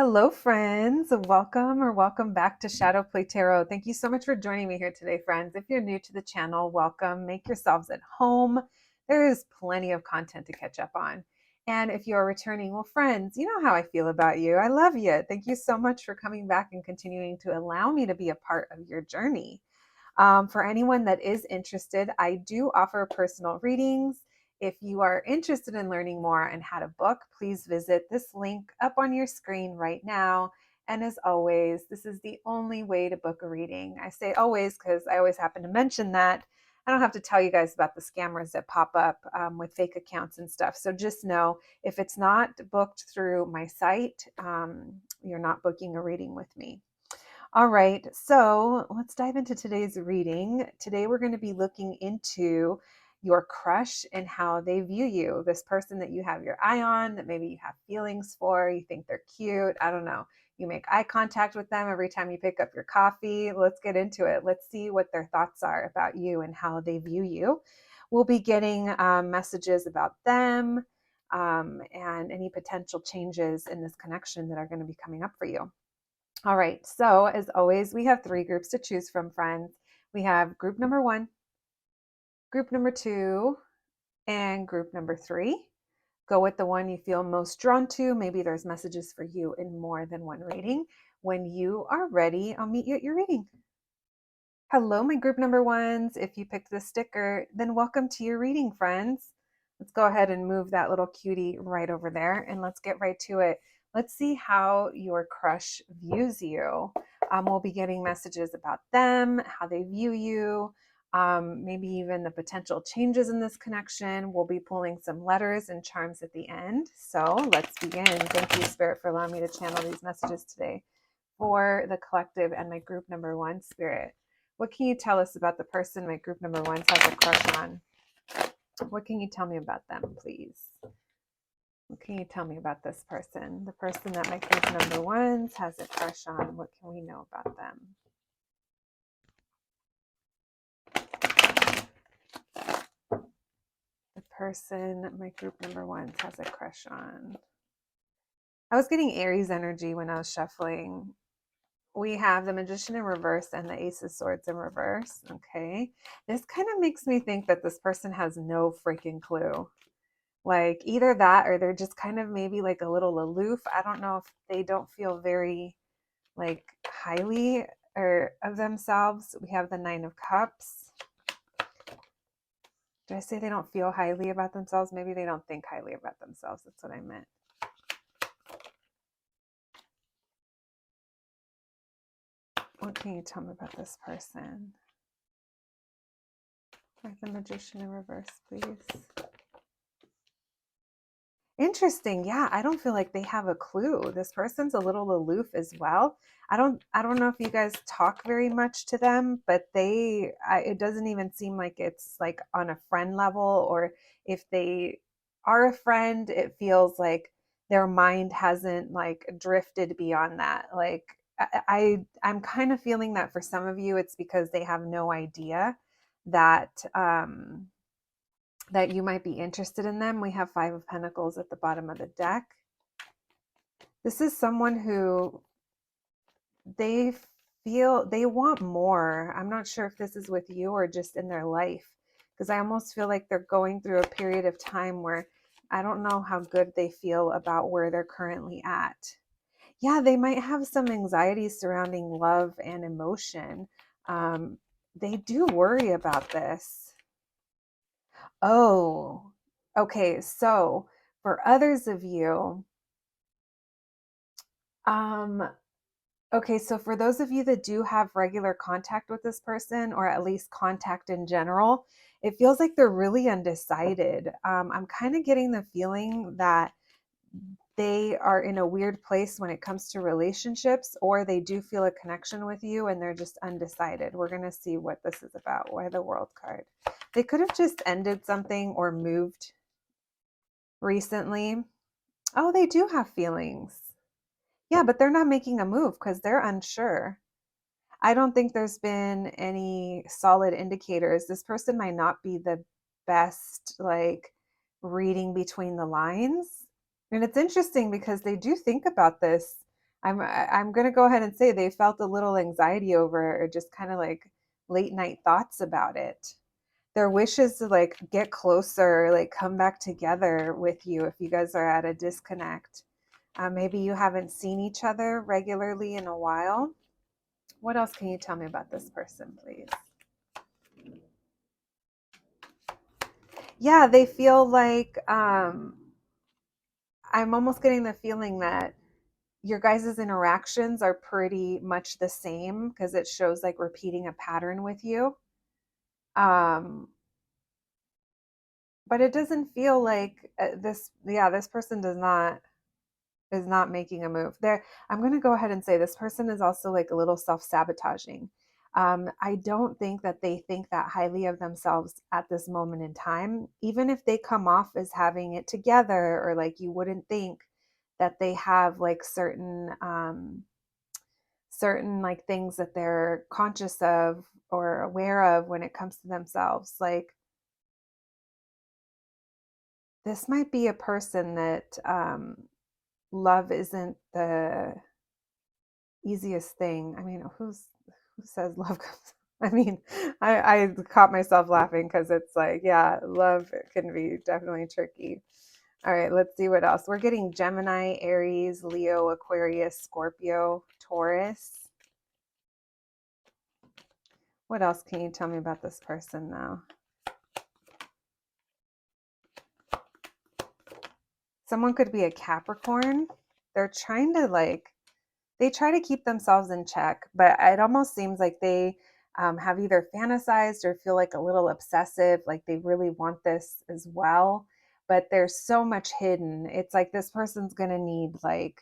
Hello, friends. Welcome back to Shadow Play Tarot. Thank you so much for joining me here today, friends. If you're new to the channel, welcome. Make yourselves at home. There is plenty of content to catch up on. And if you're returning, well, friends, you know how I feel about you. I love you. Thank you so much for coming back and continuing to allow me to be a part of your journey. For anyone that is interested, I do offer personal readings. If you are interested in learning more and how to book, please visit this link up on your screen right now. And as always, this is the only way to book a reading. I say always because I always happen to mention that. I don't have to tell you guys about the scammers that pop up with fake accounts and stuff. So just know if it's not booked through my site, you're not booking a reading with me. All right, so let's dive into today's reading. Today, we're going to be looking into your crush and how they view you. This person that you have your eye on, that maybe you have feelings for, you think they're cute. I don't know. You make eye contact with them every time you pick up your coffee. Let's get into it. Let's see what their thoughts are about you and how they view you. We'll be getting messages about them and any potential changes in this connection that are going to be coming up for you. All right, so as always, we have three groups to choose from, friends. We have group number one, group number two, and group number three. Go with the one you feel most drawn to. Maybe there's messages for you in more than one reading. When you are ready, I'll meet you at your reading. Hello, my group number ones. If you picked this sticker, then welcome to your reading, friends. Let's go ahead and move that little cutie right over there and let's get right to it. Let's see how your crush views you. We'll be getting messages about them, how they view you, maybe even the potential changes in this connection. We'll be pulling some letters and charms at the end. So let's begin. Thank you, Spirit, for allowing me to channel these messages today for the collective and my group number one, Spirit. What can you tell us about the person my group number one has a crush on? What can you tell me about them, please? What can you tell me about this person? The person that my group number ones has a crush on. What can we know about them? The person my group number ones has a crush on. I was getting Aries energy when I was shuffling. We have the Magician in reverse and the Ace of Swords in reverse. Okay. This kind of makes me think that this person has no freaking clue. Like either that or they're just kind of maybe like a little aloof. I don't know if they don't feel very like highly or of themselves. We have the Nine of Cups. Did I say they don't feel highly about themselves? Maybe they don't think highly about themselves. That's what I meant. What can you tell me about this person? Like the Magician in reverse, please. Interesting. Yeah, I don't feel like they have a clue. This person's a little aloof as well. I don't know if you guys talk very much to them, but it doesn't even seem like it's like on a friend level, or if they are a friend, it feels like their mind hasn't like drifted beyond that. Like I'm kind of feeling that for some of you it's because they have no idea that that you might be interested in them. We have Five of Pentacles at the bottom of the deck. This is someone who they feel they want more. I'm not sure if this is with you or just in their life, because I almost feel like they're going through a period of time where I don't know how good they feel about where they're currently at. Yeah, they might have some anxiety surrounding love and emotion. They do worry about this. Oh, okay. So for others of you, um, okay, so for those of you that do have regular contact with this person, or at least contact in general, it feels like they're really undecided. I'm kind of getting the feeling that they are in a weird place when it comes to relationships, or they do feel a connection with you and they're just undecided. We're going to see what this is about. Why the World card? They could have just ended something or moved recently. Oh, they do have feelings. Yeah, but they're not making a move because they're unsure. I don't think there's been any solid indicators. This person might not be the best, like, reading between the lines. And it's interesting because they do think about this. I'm going to go ahead and say they felt a little anxiety over it, or just kind of like late night thoughts about it. Their wish is to like get closer, like come back together with you if you guys are at a disconnect. Maybe you haven't seen each other regularly in a while. What else can you tell me about this person, please? Yeah, they feel like I'm almost getting the feeling that your guys' interactions are pretty much the same because it shows like repeating a pattern with you. Um, but it doesn't feel like this person is not making a move there. I'm going to go ahead and say this person is also like a little self-sabotaging. I don't think that they think that highly of themselves at this moment in time, even if they come off as having it together, or like you wouldn't think that they have like certain like things that they're conscious of or aware of when it comes to themselves. Like this might be a person that love isn't the easiest thing. I mean, who says love comes? I mean, I caught myself laughing because it's like, yeah, love can be definitely tricky. All right, let's see what else. We're getting Gemini, Aries, Leo, Aquarius, Scorpio, Taurus. What else can you tell me about this person now? Someone could be a Capricorn. They're trying to like, they try to keep themselves in check, but it almost seems like they have either fantasized or feel like a little obsessive, like they really want this as well. But there's so much hidden. It's like this person's going to need, like,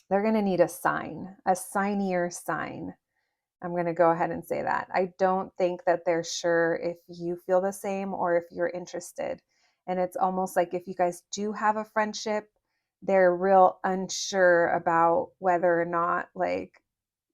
they're going to need a sign, a signier sign. I'm going to go ahead and say that. I don't think that they're sure if you feel the same or if you're interested. And it's almost like if you guys do have a friendship, they're real unsure about whether or not like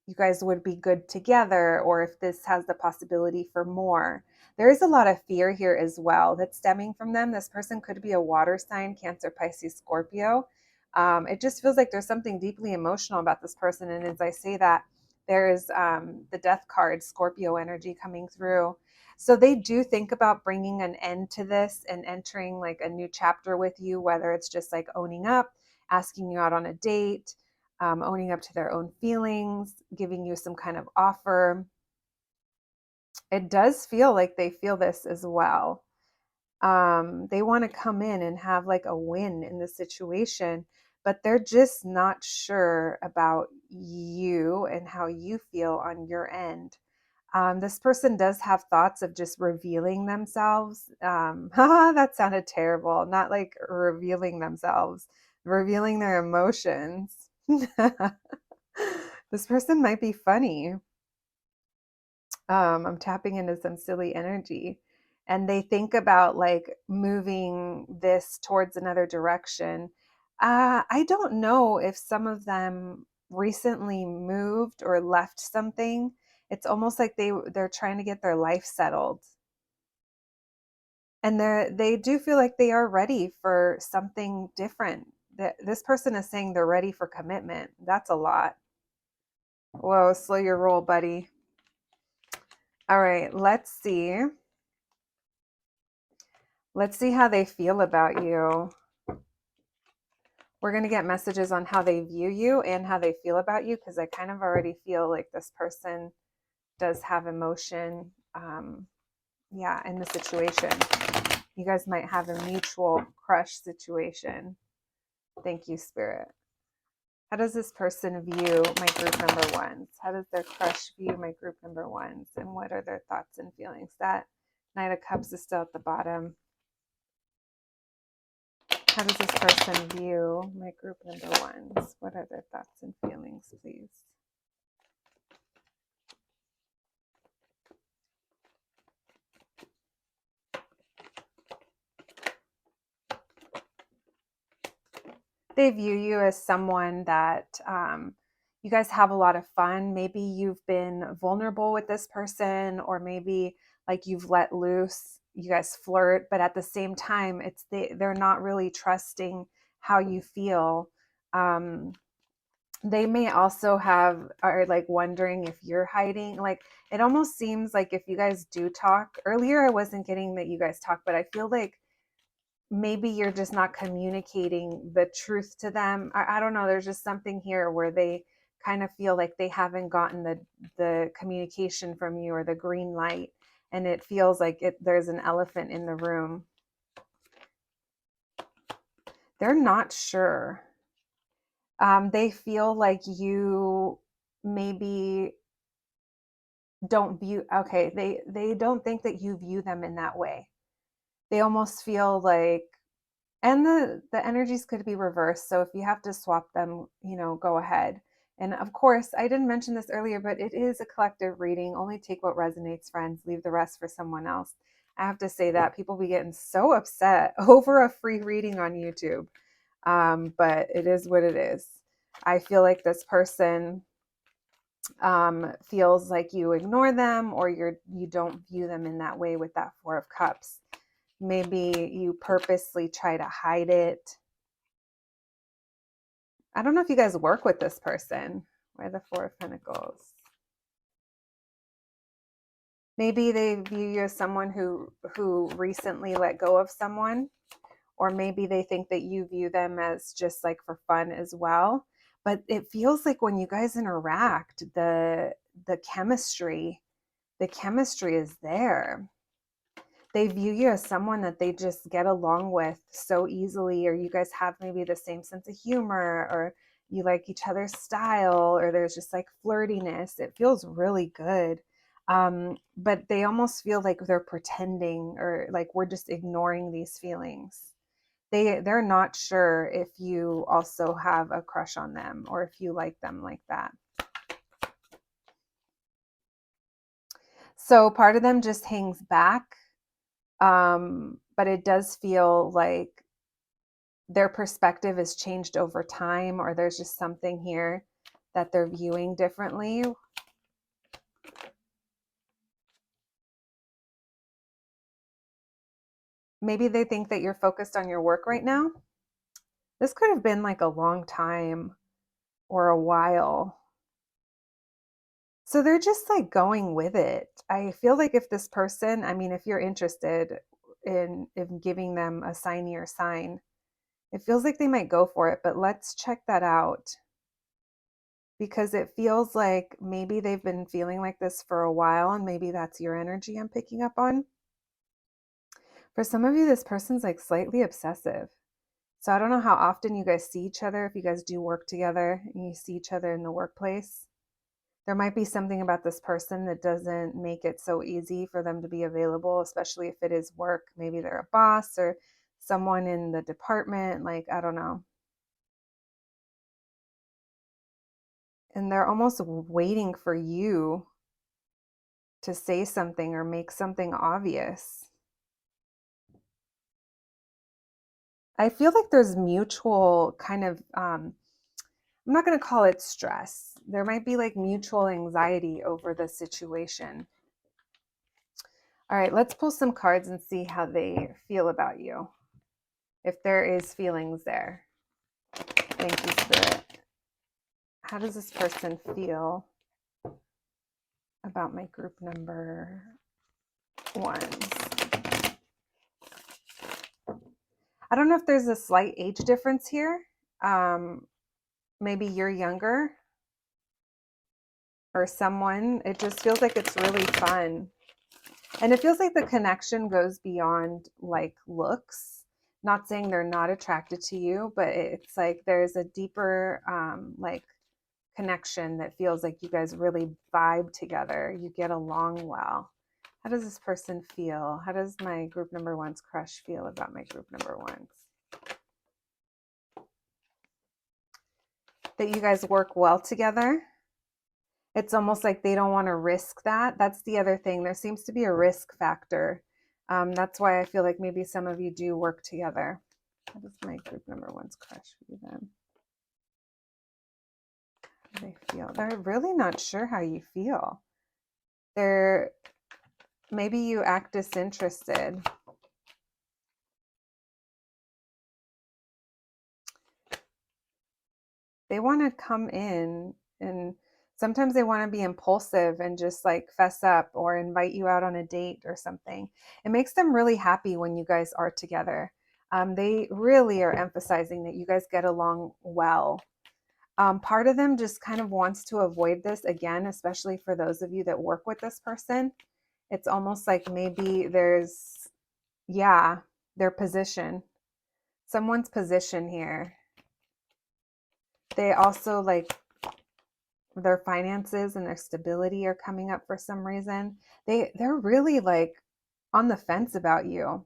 you guys would be good together or if this has the possibility for more. There is a lot of fear here as well that's stemming from them. This person could be a water sign, Cancer, Pisces, Scorpio. It just feels like there's something deeply emotional about this person. And as I say that, there is the death card, Scorpio energy coming through. So they do think about bringing an end to this and entering like a new chapter with you, whether it's just like owning up, asking you out on a date, owning up to their own feelings, giving you some kind of offer. It does feel like they feel this as well. They want to come in and have like a win in the situation, but they're just not sure about you and how you feel on your end. This person does have thoughts of just revealing themselves. That sounded terrible. Not like revealing themselves, revealing their emotions. This person might be funny. I'm tapping into some silly energy. And they think about like moving this towards another direction. I don't know if some of them recently moved or left something. It's almost like they're trying to get their life settled. And they do feel like they are ready for something different. That this person is saying they're ready for commitment. That's a lot. Whoa, slow your roll, buddy. All right, let's see. Let's see how they feel about you. We're going to get messages on how they view you and how they feel about you, because I kind of already feel like this person does have emotion. Yeah, in the situation. You guys might have a mutual crush situation. Thank you, Spirit. How does this person view my group number ones? How does their crush view my group number ones? And what are their thoughts and feelings? That Knight of Cups is still at the bottom. How does this person view my group number ones? What are their thoughts and feelings, please? They view you as someone that you guys have a lot of fun. Maybe you've been vulnerable with this person, or maybe like you've let loose. You guys flirt, but at the same time, they're not really trusting how you feel. Um, They may also are like wondering if you're hiding. Like it almost seems like if you guys do talk earlier, I wasn't getting that you guys talk, but I feel like maybe you're just not communicating the truth to them. I don't know. There's just something here where they kind of feel like they haven't gotten the communication from you or the green light, and it feels like there's an elephant in the room. They're not sure. They feel like you maybe don't view, okay, they don't think that you view them in that way. They almost feel like, and the energies could be reversed, so if you have to swap them, go ahead. And of course, I didn't mention this earlier, but it is a collective reading. Only take what resonates, friends. Leave the rest for someone else. I have to say that people be getting so upset over a free reading on YouTube, but it is what it is. I feel like this person feels like you ignore them, or you don't view them in that way with that Four of Cups. Maybe you purposely try to hide it. I don't know if you guys work with this person. Why the Four of Pentacles? Maybe they view you as someone who recently let go of someone, or maybe they think that you view them as just like for fun as well. But it feels like when you guys interact, the chemistry is there. They view you as someone that they just get along with so easily, or you guys have maybe the same sense of humor, or you like each other's style, or there's just like flirtiness. It feels really good. But they almost feel like they're pretending, or like we're just ignoring these feelings. They're not sure if you also have a crush on them or if you like them like that. So part of them just hangs back. But it does feel like their perspective has changed over time, or there's just something here that they're viewing differently. Maybe they think that you're focused on your work right now. This could have been like a long time or a while. So they're just like going with it. I feel like if this person, I mean, if you're interested in giving them a signier sign, it feels like they might go for it, but let's check that out. Because it feels like maybe they've been feeling like this for a while, and maybe that's your energy I'm picking up on. For some of you, this person's like slightly obsessive. So I don't know how often you guys see each other, if you guys do work together and you see each other in the workplace. There might be something about this person that doesn't make it so easy for them to be available, especially if it is work. Maybe they're a boss or someone in the department, like, I don't know. And they're almost waiting for you to say something or make something obvious. I feel like there's mutual kind of, I'm not going to call it stress. There might be like mutual anxiety over the situation. All right, let's pull some cards and see how they feel about you. If there is feelings there. Thank you, Spirit. How does this person feel about my group number ones? I don't know if there's a slight age difference here. Maybe you're younger or someone. It just feels like it's really fun. And it feels like the connection goes beyond like looks. Not saying they're not attracted to you, but it's like there's a deeper like connection that feels like you guys really vibe together. You get along well. How does this person feel? How does my group number one's crush feel about my group number ones? That you guys work well together. It's almost like they don't want to risk that. That's the other thing. There seems to be a risk factor. That's why I feel like maybe some of you do work together. How does my group number one's crush feel then? How do they feel? They're really not sure how you feel. Maybe you act disinterested. they want to come in, and sometimes they want to be impulsive and just like fess up or invite you out on a date or something. It makes them really happy when you guys are together. They really are emphasizing that you guys get along well. Part of them just kind of wants to avoid this again, especially for those of you that work with this person. It's almost like maybe there's, yeah, their position, someone's position here. They also like their finances and their stability are coming up for some reason. They're really like on the fence about you,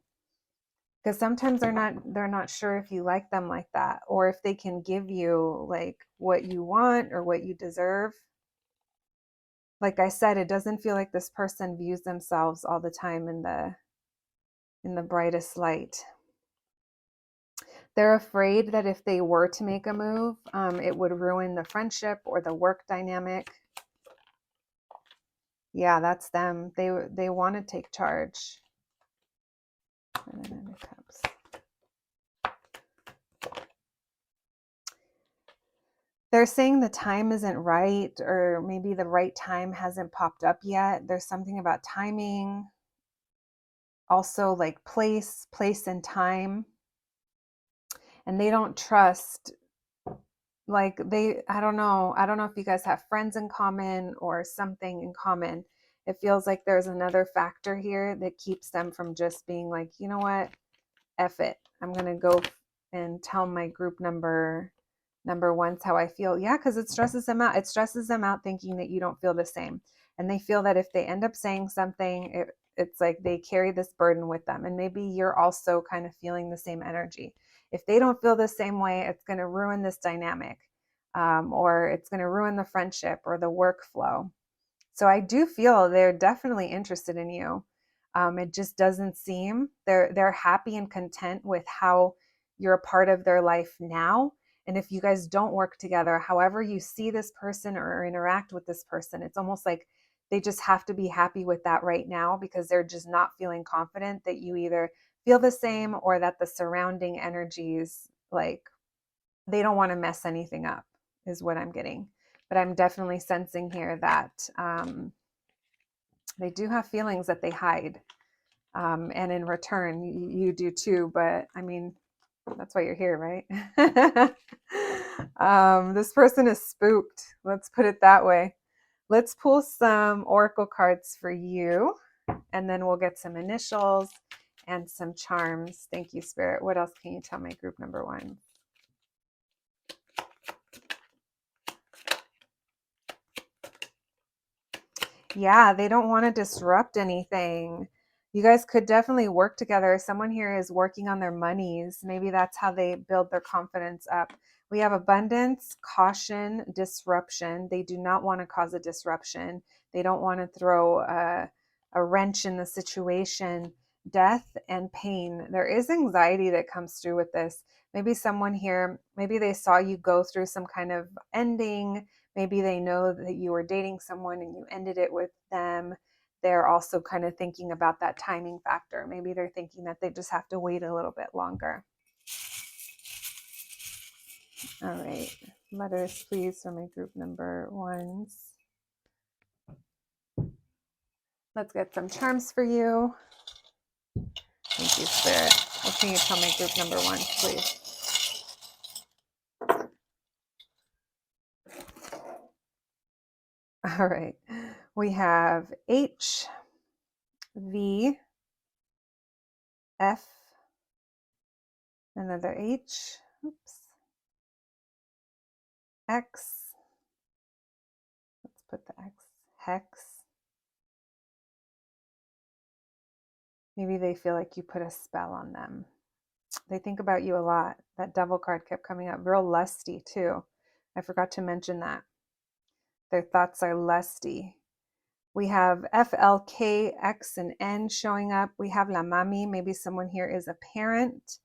because sometimes they're not sure if you like them like that, or if they can give you like what you want or what you deserve. Like I said, it doesn't feel like this person views themselves all the time in the brightest light. They're afraid that if they were to make a move, it would ruin the friendship or the work dynamic. Yeah, that's them. They want to take charge. They're saying the time isn't right, or maybe the right time hasn't popped up yet. There's something about timing. Also like place and time. And they don't trust, like I don't know if you guys have friends in common or something in common. It feels like there's another factor here that keeps them from just being like, you know what, F it, I'm gonna go and tell my group number one's how I feel. Yeah, because it stresses them out. It stresses them out thinking that you don't feel the same. And they feel that if they end up saying something, it's like they carry this burden with them. And maybe you're also kind of feeling the same energy. If they don't feel the same way, it's going to ruin this dynamic, or it's going to ruin the friendship or the workflow. So I do feel they're definitely interested in you. It just doesn't seem they're happy and content with how you're a part of their life now. And if you guys don't work together, however you see this person or interact with this person, it's almost like they just have to be happy with that right now, because they're just not feeling confident that you either feel the same or that the surrounding energies, like, they don't want to mess anything up, is what I'm getting. But I'm definitely sensing here that they do have feelings that they hide. And in return, you do too. But I mean, that's why you're here, right? This person is spooked. Let's put it that way. Let's pull some oracle cards for you, and then we'll get some initials and some charms. Thank you, Spirit. What else can you tell my group number one? Yeah, they don't want to disrupt anything. You guys could definitely work together. Someone here is working on their monies. Maybe that's how they build their confidence up. We have abundance, caution, disruption. They do not want to cause a disruption. They don't want to throw a wrench in the situation. Death and pain. There is anxiety that comes through with this. Maybe someone here, maybe they saw you go through some kind of ending. Maybe they know that you were dating someone and you ended it with them. They're also kind of thinking about that timing factor. Maybe they're thinking that they just have to wait a little bit longer. All right. Letters, please, for my group number ones. Let's get some charms for you. Thank you, Spirit. What can you tell my group number one, please? All right. We have H, V, F, another H, oops, X, let's put the X, hex. Maybe they feel like you put a spell on them. They think about you a lot. That Devil card kept coming up. Real lusty too. I forgot to mention that. Their thoughts are lusty. We have F, L, K, X, and N showing up. We have La Mami. Maybe someone here is a parent.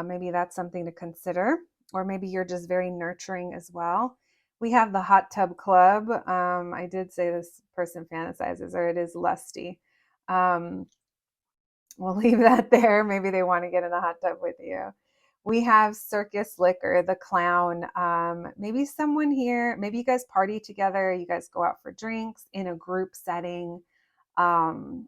Maybe that's something to consider. Or maybe you're just very nurturing as well. We have the Hot Tub Club. I did say this person fantasizes, or it is lusty. We'll leave that there. Maybe they want to get in the hot tub with you. We have Circus Liquor, the clown. Maybe someone here, maybe you guys party together, you guys go out for drinks in a group setting. Um,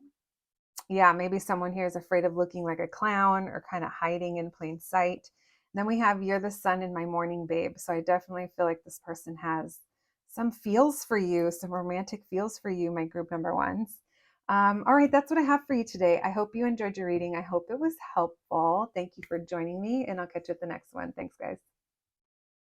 yeah, maybe someone here is afraid of looking like a clown or kind of hiding in plain sight. And then we have You're the Sun in My Morning Babe. So I definitely feel like this person has some feels for you, some romantic feels for you, my group number ones. All right, that's what I have for you today. I hope you enjoyed your reading. I hope it was helpful. Thank you for joining me, and I'll catch you at the next one. Thanks, guys.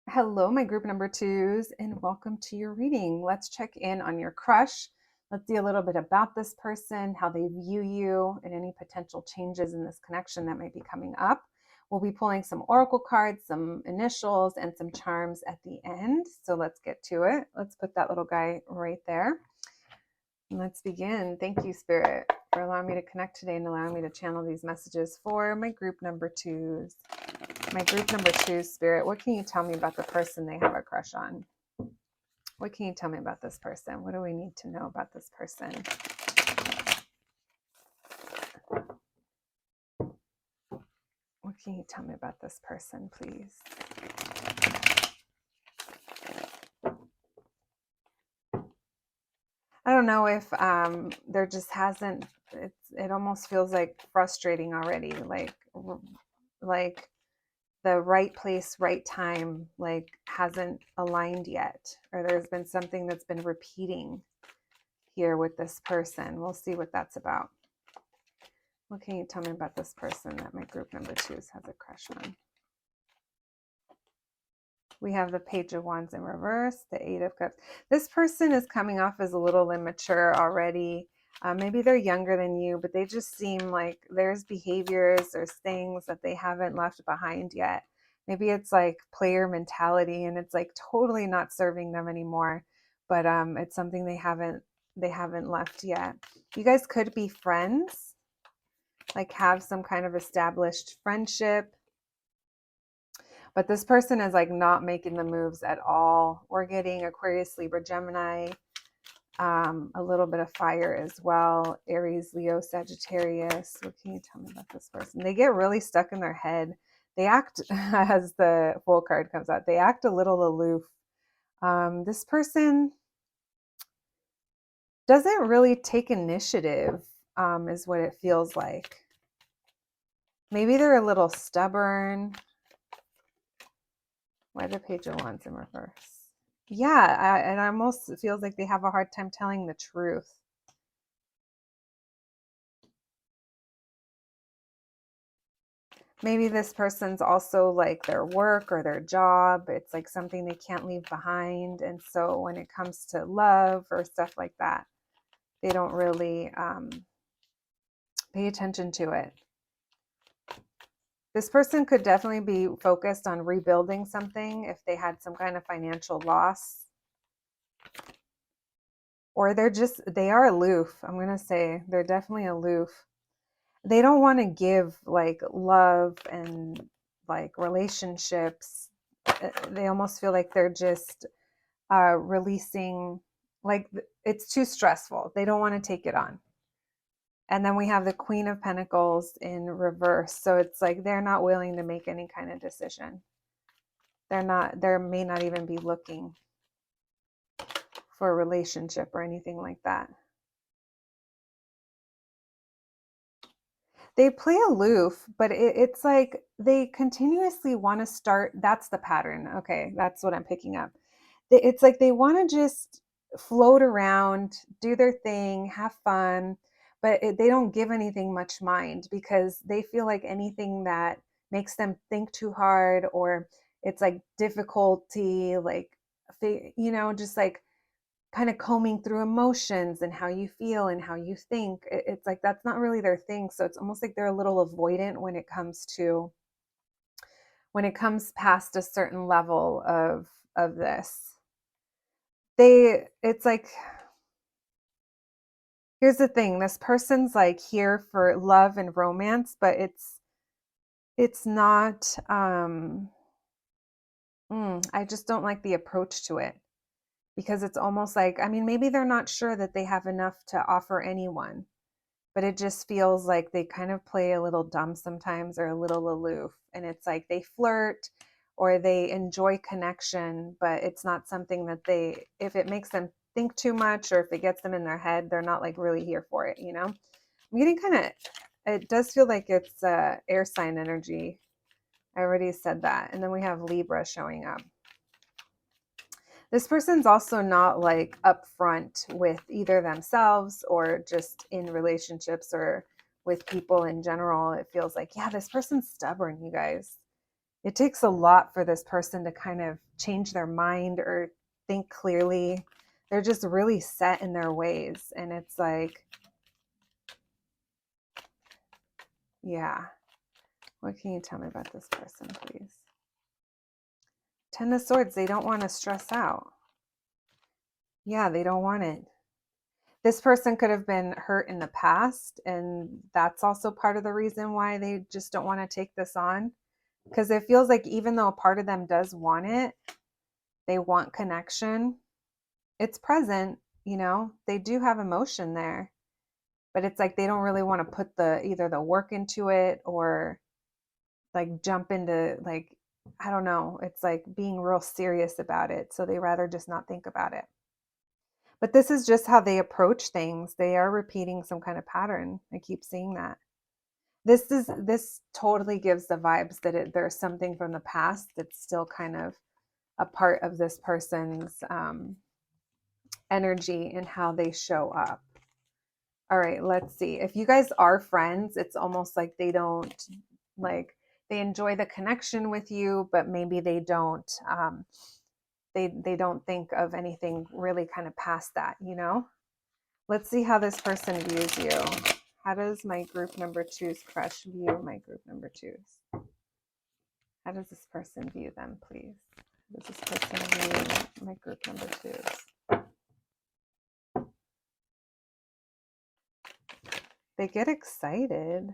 Hello, my group number twos, and welcome to your reading. Let's check in on your crush. Let's see a little bit about this person, how they view you, and any potential changes in this connection that might be coming up. We'll be pulling some oracle cards, some initials, and some charms at the end. So let's get to it. Let's put that little guy right there. And let's begin. Thank you, Spirit, for allowing me to connect today and allowing me to channel these messages for my group number twos. My group number two, Spirit, what can you tell me about the person they have a crush on? What can you tell me about this person? What do we need to know about this person? What can you tell me about this person, please? I don't know if there just hasn't, it almost feels like frustrating already, like the right place, right time, like hasn't aligned yet, or there's been something that's been repeating here with this person. We'll see what that's about. What can you tell me about this person that my group number twos has a crush on? We have the Page of Wands in reverse, the Eight of Cups. This person is coming off as a little immature already. Maybe they're younger than you, but they just seem like there's behaviors, there's things that they haven't left behind yet. Maybe it's like player mentality and it's like totally not serving them anymore, but it's something they haven't left yet. You guys could be friends, like have some kind of established friendship. But this person is like not making the moves at all. We're getting Aquarius, Libra, Gemini, a little bit of fire as well. Aries, Leo, Sagittarius. What can you tell me about this person? They get really stuck in their head. They act, as the Fool card comes out, they act a little aloof. This person doesn't really take initiative, is what it feels like. Maybe they're a little stubborn. Why the Page of Wands in reverse? Yeah, it almost feels like they have a hard time telling the truth. Maybe this person's also like their work or their job. It's like something they can't leave behind. And so when it comes to love or stuff like that, they don't really pay attention to it. This person could definitely be focused on rebuilding something if they had some kind of financial loss. Or they are aloof. I'm going to say they're definitely aloof. They don't want to give like love and like relationships. They almost feel like they're just releasing, like it's too stressful. They don't want to take it on. And then we have the Queen of Pentacles in reverse. So it's like they're not willing to make any kind of decision. They may not even be looking for a relationship or anything like that. They play aloof, but it's like they continuously want to start. That's the pattern. Okay, that's what I'm picking up. It's like they want to just float around, do their thing, have fun, but they don't give anything much mind because they feel like anything that makes them think too hard or it's like difficulty, like, just like kind of combing through emotions and how you feel and how you think. It's like that's not really their thing. So it's almost like they're a little avoidant when it comes past a certain level of this. It's like, here's the thing, this person's like here for love and romance, but it's not I just don't like the approach to it. Because it's almost like, I mean, maybe they're not sure that they have enough to offer anyone. but it just feels like they kind of play a little dumb sometimes or a little aloof. And it's like they flirt or they enjoy connection, but it's not something that they, if it makes them think too much or if it gets them in their head, they're not like really here for it, you know? I'm getting kind of, it does feel like it's air sign energy. I already said that. And then we have Libra showing up. This person's also not like upfront with either themselves or just in relationships or with people in general. It feels like, yeah, this person's stubborn, you guys. It takes a lot for this person to kind of change their mind or think clearly. They're just really set in their ways. And it's like, yeah. What can you tell me about this person, please? Ten of Swords, they don't want to stress out. Yeah, they don't want it. This person could have been hurt in the past, and that's also part of the reason why they just don't want to take this on. Because it feels like even though a part of them does want it, they want connection. It's present, you know, they do have emotion there, but it's like they don't really want to put the either the work into it or like jump into like, I don't know, it's like being real serious about it. So they rather just not think about it. But this is just how they approach things. They are repeating some kind of pattern. I keep seeing that. This totally gives the vibes that there's something from the past that's still kind of a part of this person's energy and how they show up. All right, let's see. If you guys are friends, it's almost like they don't like they enjoy the connection with you, but maybe they don't they don't think of anything really kind of past that, you know? Let's see how this person views you. How does my group number two's crush view my group number twos? How does this person view them, please? How does this person view my group number twos? They get excited.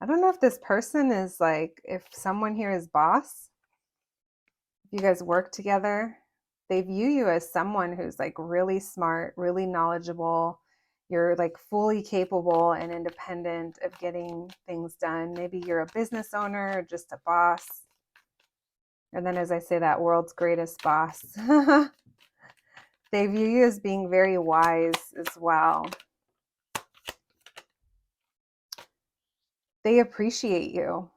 I don't know if this person is like, if someone here is boss, if you guys work together, they view you as someone who's like really smart, really knowledgeable. You're like fully capable and independent of getting things done. Maybe you're a business owner or just a boss. And then as I say that, world's greatest boss. They view you as being very wise as well. They appreciate you.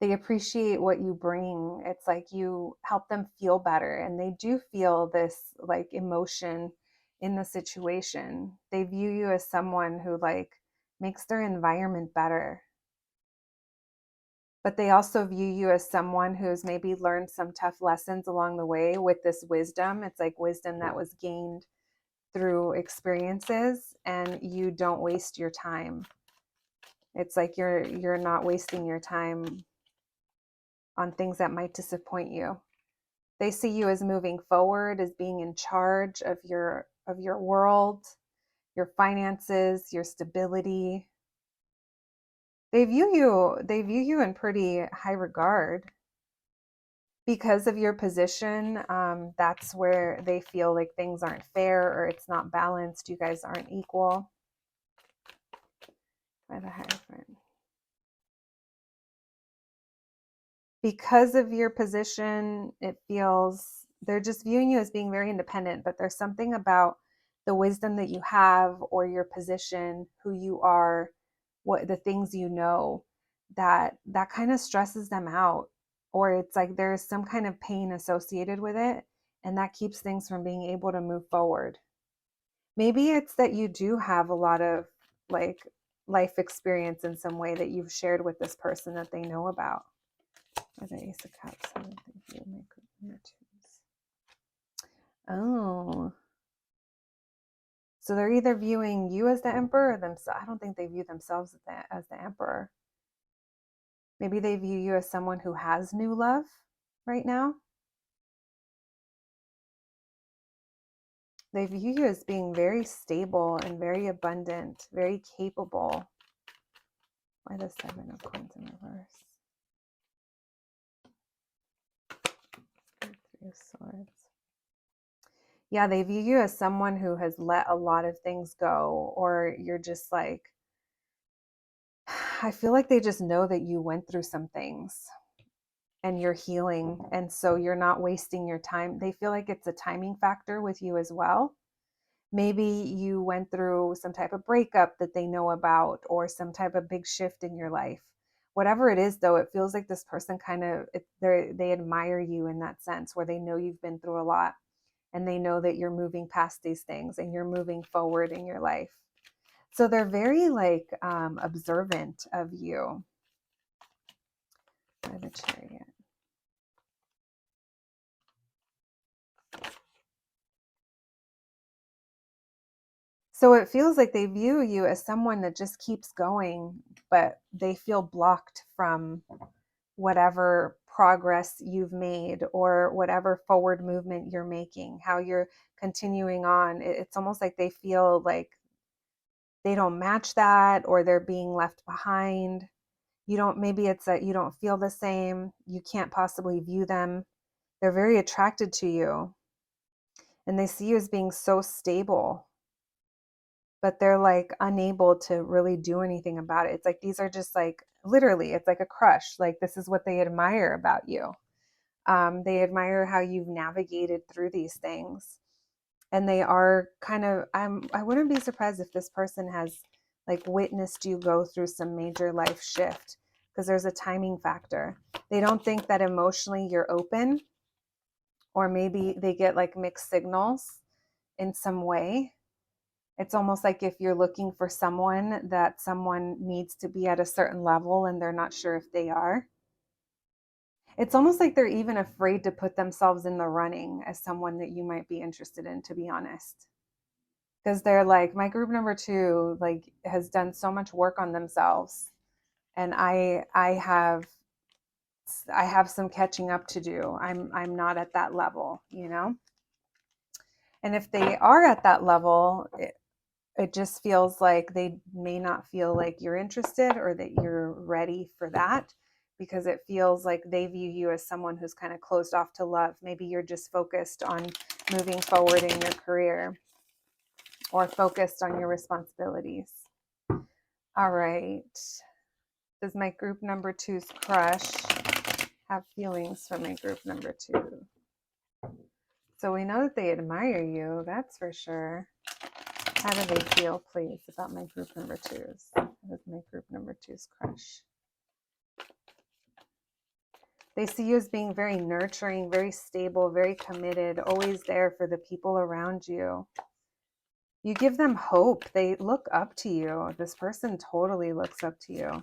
They appreciate what you bring. It's like you help them feel better, and they do feel this like emotion in the situation. They view you as someone who like makes their environment better. But they also view you as someone who's maybe learned some tough lessons along the way with this wisdom. It's like wisdom that was gained through experiences, and you don't waste your time. It's like you're not wasting your time on things that might disappoint you. They see you as moving forward, as being in charge of your world, your finances, your stability. They view you in pretty high regard because of your position. That's where they feel like things aren't fair or it's not balanced. You guys aren't equal. By the Hierophant. Because of your position, it feels they're just viewing you as being very independent, but there's something about the wisdom that you have or your position, who you are, what the things you know, that kind of stresses them out, or it's like there's some kind of pain associated with it, and that keeps things from being able to move forward. Maybe it's that you do have a lot of like life experience in some way that you've shared with this person that they know about. Or the Ace of Cups. I don't think you make your twos. Oh. So they're either viewing you as the emperor or themselves. I don't think they view themselves as the emperor. Maybe they view you as someone who has new love right now. They view you as being very stable and very abundant, very capable. Why the Seven of Coins in reverse? Three of Swords. Yeah, they view you as someone who has let a lot of things go, or you're just like, I feel like they just know that you went through some things and you're healing. And so you're not wasting your time. They feel like it's a timing factor with you as well. Maybe you went through some type of breakup that they know about, or some type of big shift in your life. Whatever it is, though, it feels like this person kind of, they admire you in that sense, where they know you've been through a lot and they know that you're moving past these things and you're moving forward in your life. So they're very like observant of you. By the Chariot. So it feels like they view you as someone that just keeps going, but they feel blocked from whatever progress you've made or whatever forward movement you're making, how you're continuing on. It's almost like they feel like they don't match that, or they're being left behind. You don't, maybe it's that you don't feel the same. You can't possibly view them. They're very attracted to you and they see you as being so stable, but they're like unable to really do anything about it. It's like these are just like literally, it's like a crush. Like this is what they admire about you. They admire how you've navigated through these things, and they are kind of. I wouldn't be surprised if this person has like witnessed you go through some major life shift, because there's a timing factor. They don't think that emotionally you're open, or maybe they get like mixed signals in some way. It's almost like if you're looking for someone, that someone needs to be at a certain level and they're not sure if they are. It's almost like they're even afraid to put themselves in the running as someone that you might be interested in, to be honest. Because they're like, my group number two, like, has done so much work on themselves. And I have some catching up to do. I'm not at that level, you know? And if they are at that level, it just feels like they may not feel like you're interested or that you're ready for that, because it feels like they view you as someone who's kind of closed off to love. Maybe you're just focused on moving forward in your career or focused on your responsibilities. All right. Does my group number two's crush have feelings for my group number two? So we know that they admire you, that's for sure. How do they feel, please, about my group number twos? With my group number two's crush. They see you as being very nurturing, very stable, very committed, always there for the people around you. You give them hope. They look up to you. This person totally looks up to you.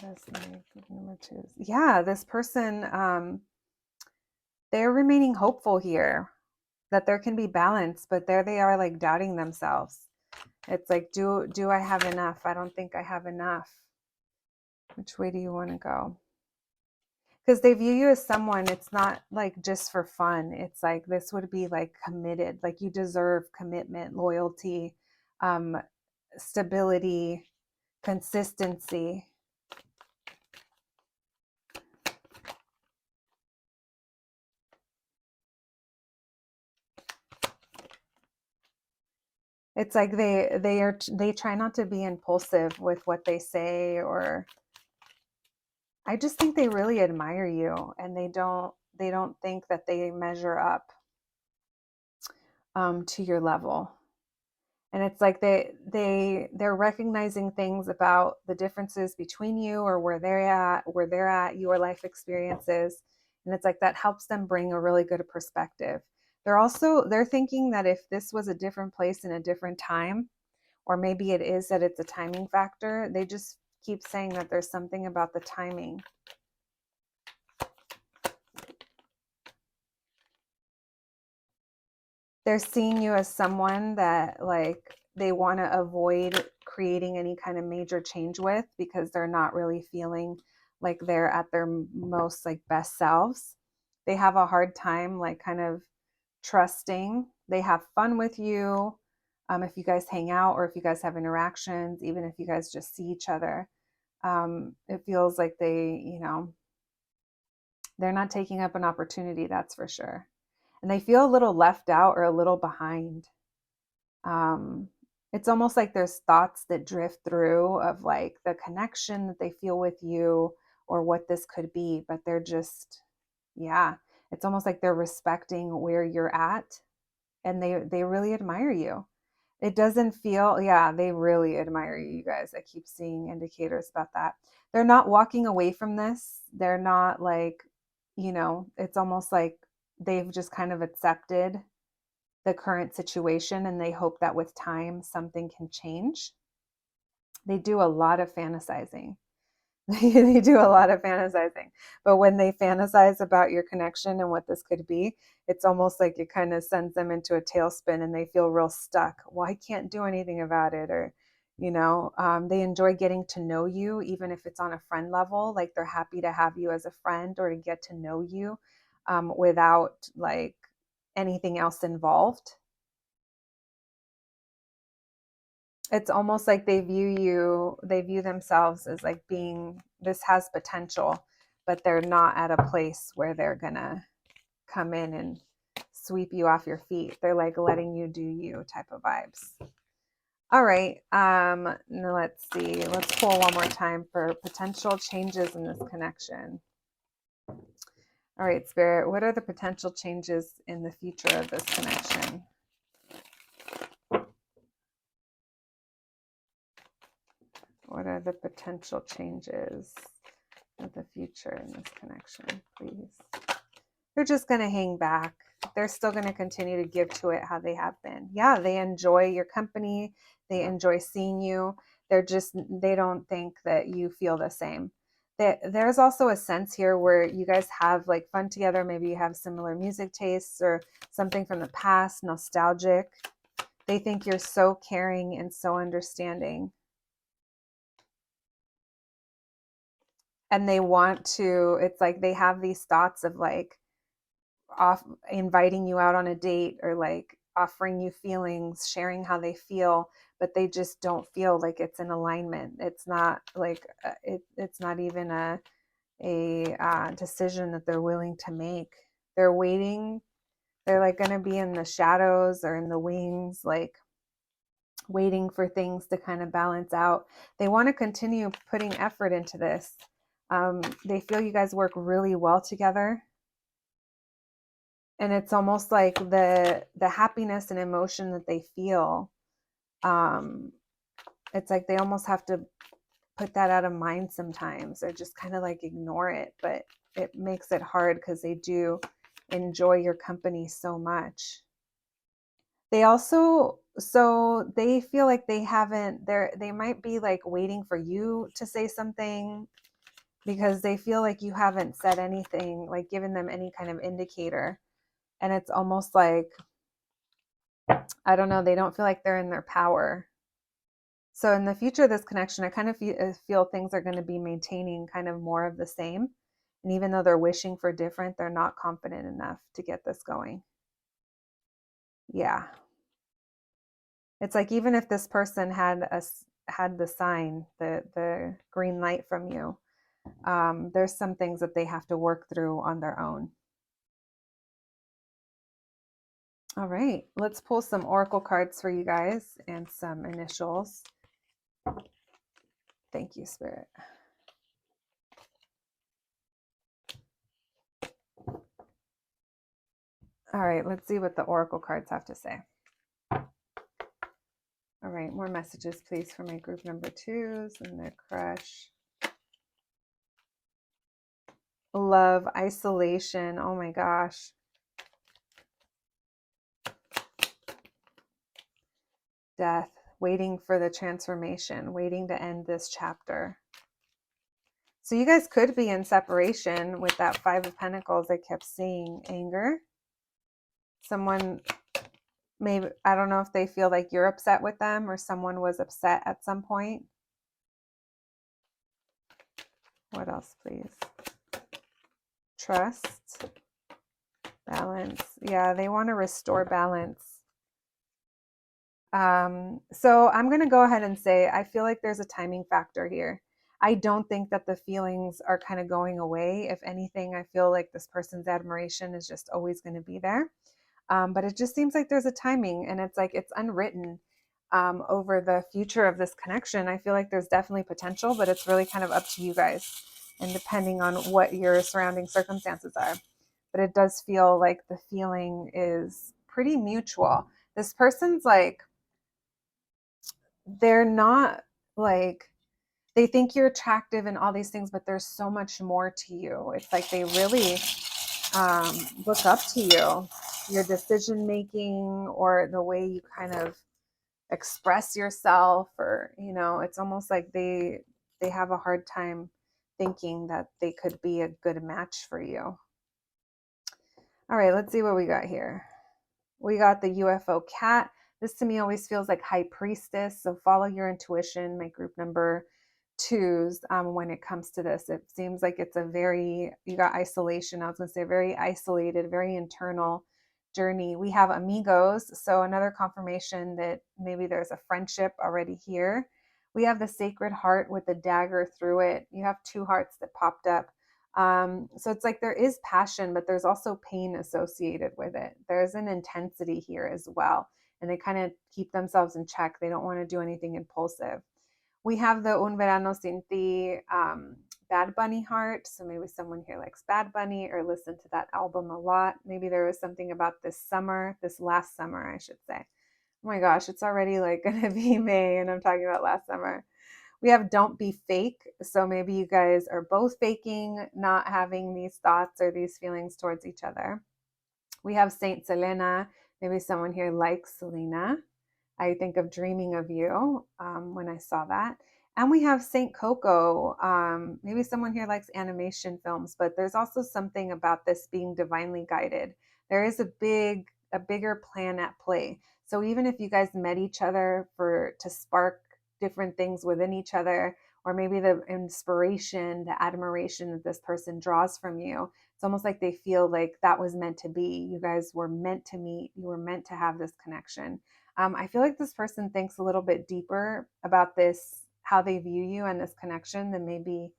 That's my group number twos. Yeah, this person, they're remaining hopeful here that there can be balance, but there they are, like doubting themselves. It's like, do I have enough? I don't think I have enough. Which way do you want to go? Because they view you as someone, it's not like just for fun. It's like this would be like committed, like you deserve commitment, loyalty, um, stability, consistency. It's like they try not to be impulsive with what they say, or I just think they really admire you, and they don't think that they measure up to your level. And it's like they're recognizing things about the differences between you, or where they're at, your life experiences, and it's like that helps them bring a really good perspective. They're thinking that if this was a different place in a different time, or maybe it is that it's a timing factor, they just keep saying that there's something about the timing. They're seeing you as someone that like they want to avoid creating any kind of major change with, because they're not really feeling like they're at their most like best selves. They have a hard time like kind of trusting. They have fun with you, if you guys hang out or if you guys have interactions, even if you guys just see each other. It feels like they, They're not taking up an opportunity, that's for sure. And they feel a little left out or a little behind. Um, it's almost like there's thoughts that drift through of like the connection that they feel with you or what this could be, but they're just, yeah, it's almost like they're respecting where you're at, and they really admire you. It doesn't feel, yeah, they really admire you, you guys. I keep seeing indicators about that. They're not walking away from this. They're not like, it's almost like they've just kind of accepted the current situation and they hope that with time something can change. They do a lot of fantasizing. They do a lot of fantasizing. But when they fantasize about your connection and what this could be, it's almost like it kind of sends them into a tailspin and they feel real stuck. Well, I can't do anything about it. Or, they enjoy getting to know you, even if it's on a friend level. Like they're happy to have you as a friend or to get to know you without like anything else involved. It's almost like they view themselves as like being, this has potential, but they're not at a place where they're gonna come in and sweep you off your feet. They're like letting you do you type of vibes. All right. Now let's see. Let's pull one more time for potential changes in this connection. All right, Spirit, what are the potential changes in the future of this connection? What are the potential changes of the future in this connection, please? They're just going to hang back. They're still going to continue to give to it how they have been. Yeah, they enjoy your company. They enjoy seeing you. They don't think that you feel the same. There's also a sense here where you guys have like fun together. Maybe you have similar music tastes or something from the past, nostalgic. They think you're so caring and so understanding. And they want to, it's like they have these thoughts of like off inviting you out on a date or like offering you feelings, sharing how they feel, but they just don't feel like it's in alignment. It's not like it's not even a decision that they're willing to make. They're waiting. They're like going to be in the shadows or in the wings, like waiting for things to kind of balance out. They want to continue putting effort into this. They feel you guys work really well together. And it's almost like the happiness and emotion that they feel. It's like they almost have to put that out of mind sometimes or just kind of like ignore it. But it makes it hard because they do enjoy your company so much. They also, so they feel like they might be like waiting for you to say something because they feel like you haven't said anything, like given them any kind of indicator. And it's almost like, I don't know, they don't feel like they're in their power. So in the future of this connection, I kind of feel things are going to be maintaining kind of more of the same. And even though they're wishing for different, they're not confident enough to get this going. Yeah. It's like even if this person had the sign, the green light from you, there's some things that they have to work through on their own. All right, let's pull some oracle cards for you guys and some initials. Thank you, Spirit. All right, let's see what the oracle cards have to say. All right, more messages, please, for my group number 2s and their crush. Love, isolation. Oh my gosh. Death, waiting for the transformation, waiting to end this chapter. So you guys could be in separation with that 5 of Pentacles I kept seeing. Anger. Someone, maybe, I don't know if they feel like you're upset with them or someone was upset at some point. What else, please? Trust. Balance. Yeah, they want to restore balance. So I'm going to go ahead and say, I feel like there's a timing factor here. I don't think that the feelings are kind of going away. If anything, I feel like this person's admiration is just always going to be there. But it just seems like there's a timing, and it's like it's unwritten over the future of this connection. I feel like there's definitely potential, but it's really kind of up to you guys and depending on what your surrounding circumstances are. But it does feel like the feeling is pretty mutual. This person's like, they're not like, they think you're attractive and all these things, but there's so much more to you. It's like they really look up to you, your decision making, or the way you kind of express yourself, or it's almost like they have a hard time thinking that they could be a good match for you. All right, let's see what we got here. We got the UFO cat. This to me always feels like high priestess. So follow your intuition, my group number twos. When it comes to this, it seems like it's you got isolation. I was going to say very isolated, very internal journey. We have amigos. So another confirmation that maybe there's a friendship already here. We have the Sacred Heart with the dagger through it. You have two hearts that popped up. So it's like there is passion, but there's also pain associated with it. There's an intensity here as well. And they kind of keep themselves in check. They don't want to do anything impulsive. We have the Un Verano Sin Ti Bad Bunny heart. So maybe someone here likes Bad Bunny or listened to that album a lot. Maybe there was something about this last summer, I should say. Oh my gosh, it's already like going to be May and I'm talking about last summer. We have Don't Be Fake. So maybe you guys are both faking, not having these thoughts or these feelings towards each other. We have Saint Selena. Maybe someone here likes Selena. I think of Dreaming of You when I saw that. And we have Saint Coco. Maybe someone here likes animation films, but there's also something about this being divinely guided. There is a bigger plan at play. So even if you guys met each other to spark different things within each other, or maybe the inspiration, the admiration that this person draws from you, it's almost like they feel like that was meant to be. You guys were meant to meet. You were meant to have this connection. I feel like this person thinks a little bit deeper about this, how they view you and this connection than maybe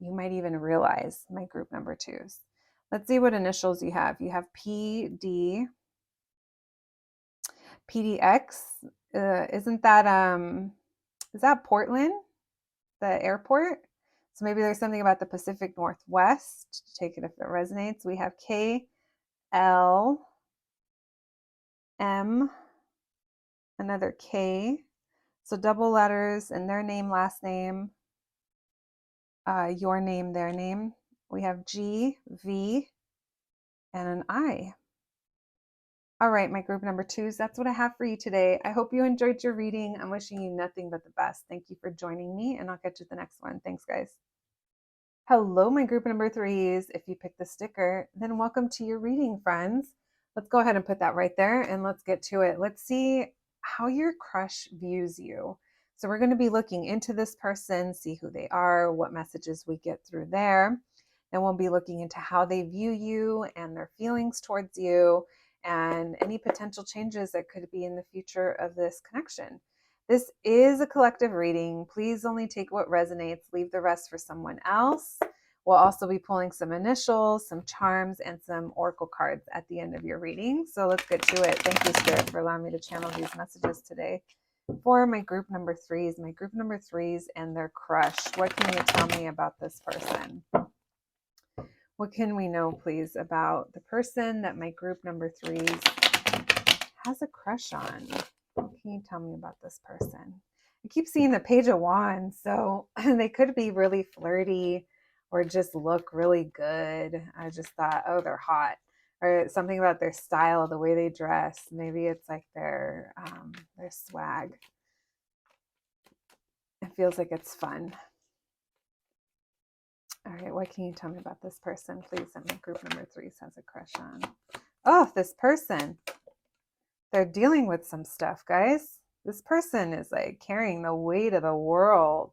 you might even realize, my group number twos. Let's see what initials you have. You have PD, PDX. Isn't that, is that Portland, the airport? So maybe there's something about the Pacific Northwest. Take it if it resonates. We have KLM. Another K. So double letters and their name, last name, your name, their name. We have G, V, and an I. All right, my group number twos, that's what I have for you today. I hope you enjoyed your reading. I'm wishing you nothing but the best. Thank you for joining me, and I'll catch you at the next one. Thanks, guys. Hello, my group number threes. If you picked the sticker, then welcome to your reading, friends. Let's go ahead and put that right there, and let's get to it. Let's see how your crush views you. So we're going to be looking into this person, see who they are, what messages we get through there. Then we'll be looking into how they view you and their feelings towards you and any potential changes that could be in the future of this connection. This is a collective reading. Please only take what resonates, leave the rest for someone else. We'll also be pulling some initials, some charms, and some oracle cards at the end of your reading. So let's get to it. Thank you, Spirit, for allowing me to channel these messages today for my group number threes and their crush. What can you tell me about this person? What can we know, please, about the person that my group number threes has a crush on? What can you tell me about this person? I keep seeing the Page of Wands, so they could be really flirty or just look really good. I just thought, oh, they're hot. Or something about their style, the way they dress. Maybe it's like their swag. It feels like it's fun. All right, what can you tell me about this person, please, that my group number threes has a crush on? Oh, this person. They're dealing with some stuff, guys. This person is like carrying the weight of the world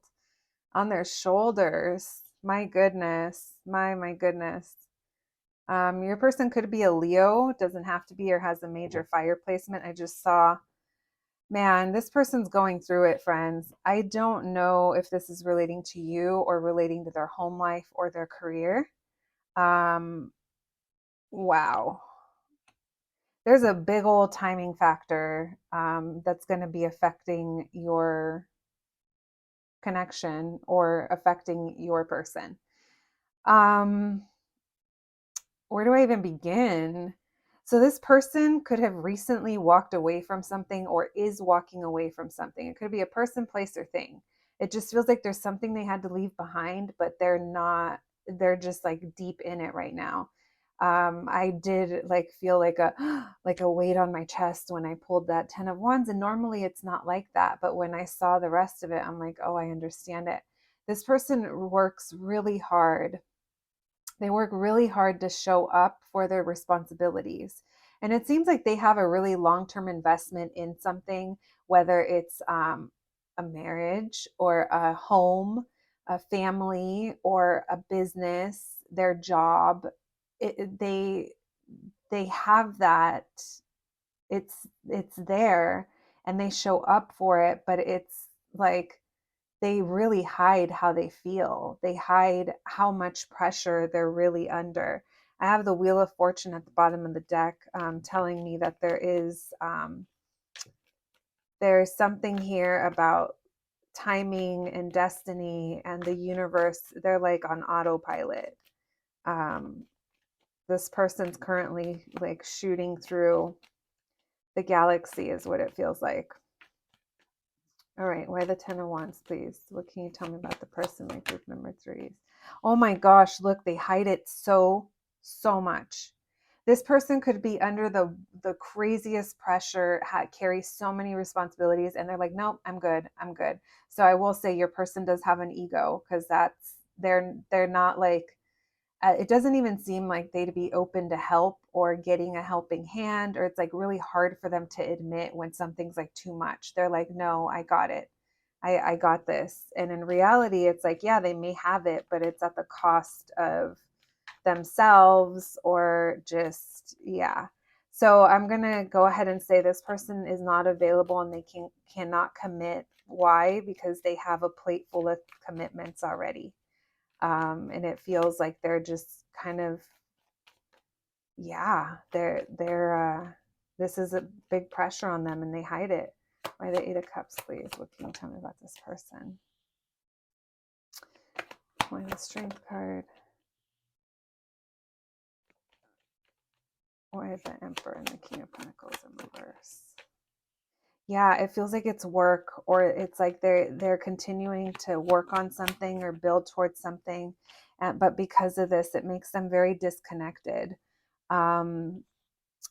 on their shoulders. My goodness. My goodness. Your person could be a Leo. Doesn't have to be or has a major fire placement. I just saw Man, this person's going through it, friends. I don't know if this is relating to you or relating to their home life or their career. Um, wow. There's a big old timing factor that's going to be affecting your connection or affecting your person. Um, where do I even begin? So, this person could have recently walked away from something or is walking away from something. It could be a person, place, or thing. It just feels like there's something they had to leave behind, but they're not, they're just like deep in it right now. I did like feel like a like a weight on my chest when I pulled that 10 of wands, and normally it's not like that, but when I saw the rest of it, I'm like, oh, I understand it. This person works really hard. They work really hard to show up for their responsibilities. And it seems like they have a really long term investment in something, whether it's a marriage or a home, a family, or a business, their job. They have that. It's there, and they show up for it, but it's like they really hide how they feel. They hide how much pressure they're really under. I have the Wheel of Fortune at the bottom of the deck, telling me that there's something here about timing and destiny and the universe. They're like on autopilot. Um, this person's currently like shooting through the galaxy, is what it feels like. All right, why the 10 of Wands, please? What can you tell me about the person, my group number 3s? Oh my gosh, look, they hide it so much. This person could be under the craziest pressure, carry so many responsibilities, and they're like, nope, I'm good, I'm good. So I will say your person does have an ego, because they're not like, it doesn't even seem like they'd be open to help or getting a helping hand, or it's like really hard for them to admit when something's like too much. They're like, no, I got it. I got this. And in reality, it's like, yeah, they may have it, but it's at the cost of themselves or just, yeah. So I'm going to go ahead and say this person is not available and they cannot commit. Why? Because they have a plate full of commitments already. And it feels like they're just kind of, yeah, this is a big pressure on them and they hide it. Why the 8 of Cups, please? What can you tell me about this person? Why the Strength card? Why the Emperor and the King of Pentacles in reverse? Yeah, it feels like it's work, or it's like they're continuing to work on something or build towards something, but because of this, it makes them very disconnected.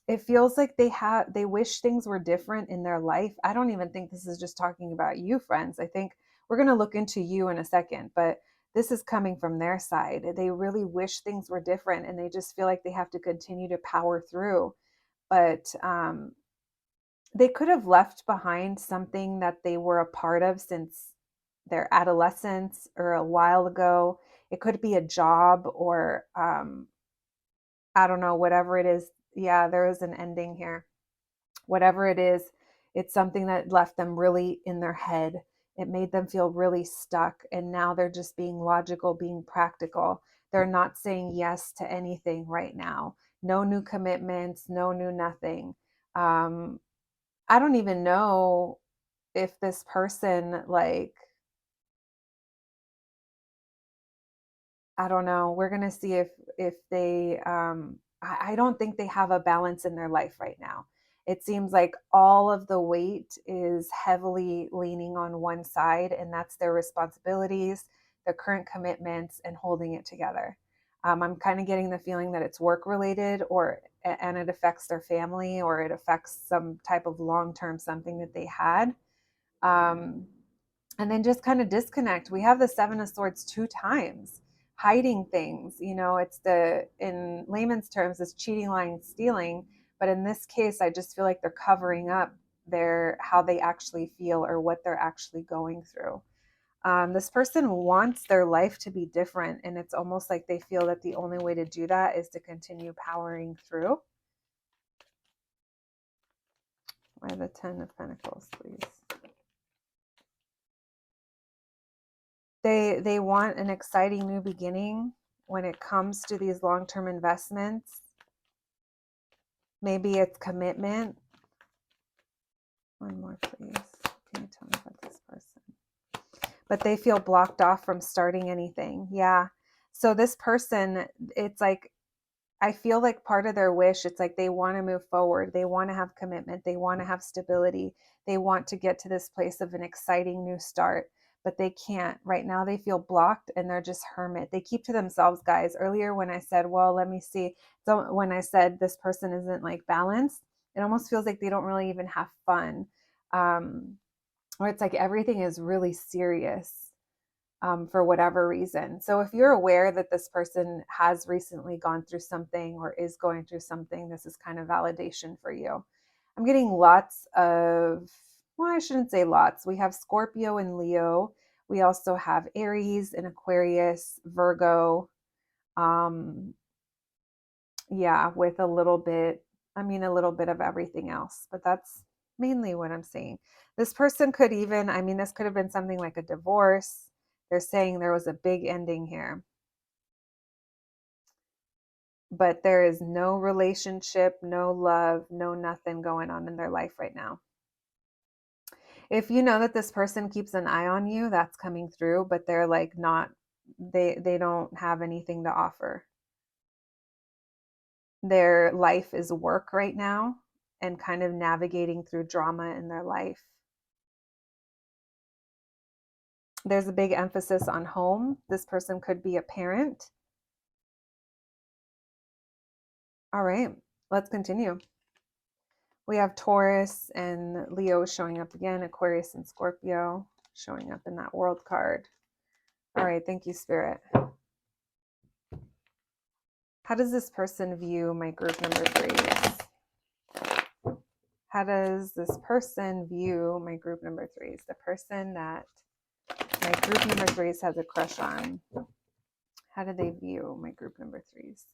It feels like they wish things were different in their life. I don't even think this is just talking about you, friends. I think we're going to look into you in a second, but this is coming from their side. They really wish things were different and they just feel like they have to continue to power through. But they could have left behind something that they were a part of since their adolescence or a while ago. It could be a job or I don't know, whatever it is. Yeah, there is an ending here. Whatever it is, it's something that left them really in their head. It made them feel really stuck. And now they're just being logical, being practical. They're not saying yes to anything right now. No new commitments, no new nothing. I don't even know if this person, like, I don't know. We're gonna see if they I don't think they have a balance in their life right now. It seems like all of the weight is heavily leaning on one side, and that's their responsibilities, their current commitments, and holding it together. I'm kind of getting the feeling that it's work related, and it affects their family, or it affects some type of long term something that they had. Um, and then just kind of disconnect. We have the 7 of Swords 2 times, hiding things. It's in layman's terms, it's cheating, lying, stealing. But in this case, I just feel like they're covering up how they actually feel or what they're actually going through. This person wants their life to be different, and it's almost like they feel that the only way to do that is to continue powering through. Why the 10 of Pentacles, please? They want an exciting new beginning when it comes to these long-term investments. Maybe it's commitment. One more, please. Can you tell me about this person? But they feel blocked off from starting anything. Yeah. So this person, it's like, I feel like part of their wish, it's like they want to move forward. They want to have commitment. They want to have stability. They want to get to this place of an exciting new start, but they can't. Right now they feel blocked and they're just hermit. They keep to themselves, guys. Earlier when I said, well, let me see. So when I said this person isn't like balanced, it almost feels like they don't really even have fun. Or it's like everything is really serious. For whatever reason. So if you're aware that this person has recently gone through something or is going through something, this is kind of validation for you. I'm getting lots of, well, I shouldn't say lots. We have Scorpio and Leo. We also have Aries and Aquarius, Virgo. Yeah, with a little bit of everything else, but that's mainly what I'm seeing. This person could even, this could have been something like a divorce. They're saying there was a big ending here. But there is no relationship, no love, no nothing going on in their life right now. If you know that this person keeps an eye on you, that's coming through, but they're like not, they don't have anything to offer. Their life is work right now and kind of navigating through drama in their life. There's a big emphasis on home. This person could be a parent. All right, let's continue. We have Taurus and Leo showing up again, Aquarius and Scorpio showing up in that world card. All right, thank you, Spirit. How does this person view my group number 3s? How does this person view my group number 3s? The person that my group number 3s has a crush on. How do they view my group number 3s?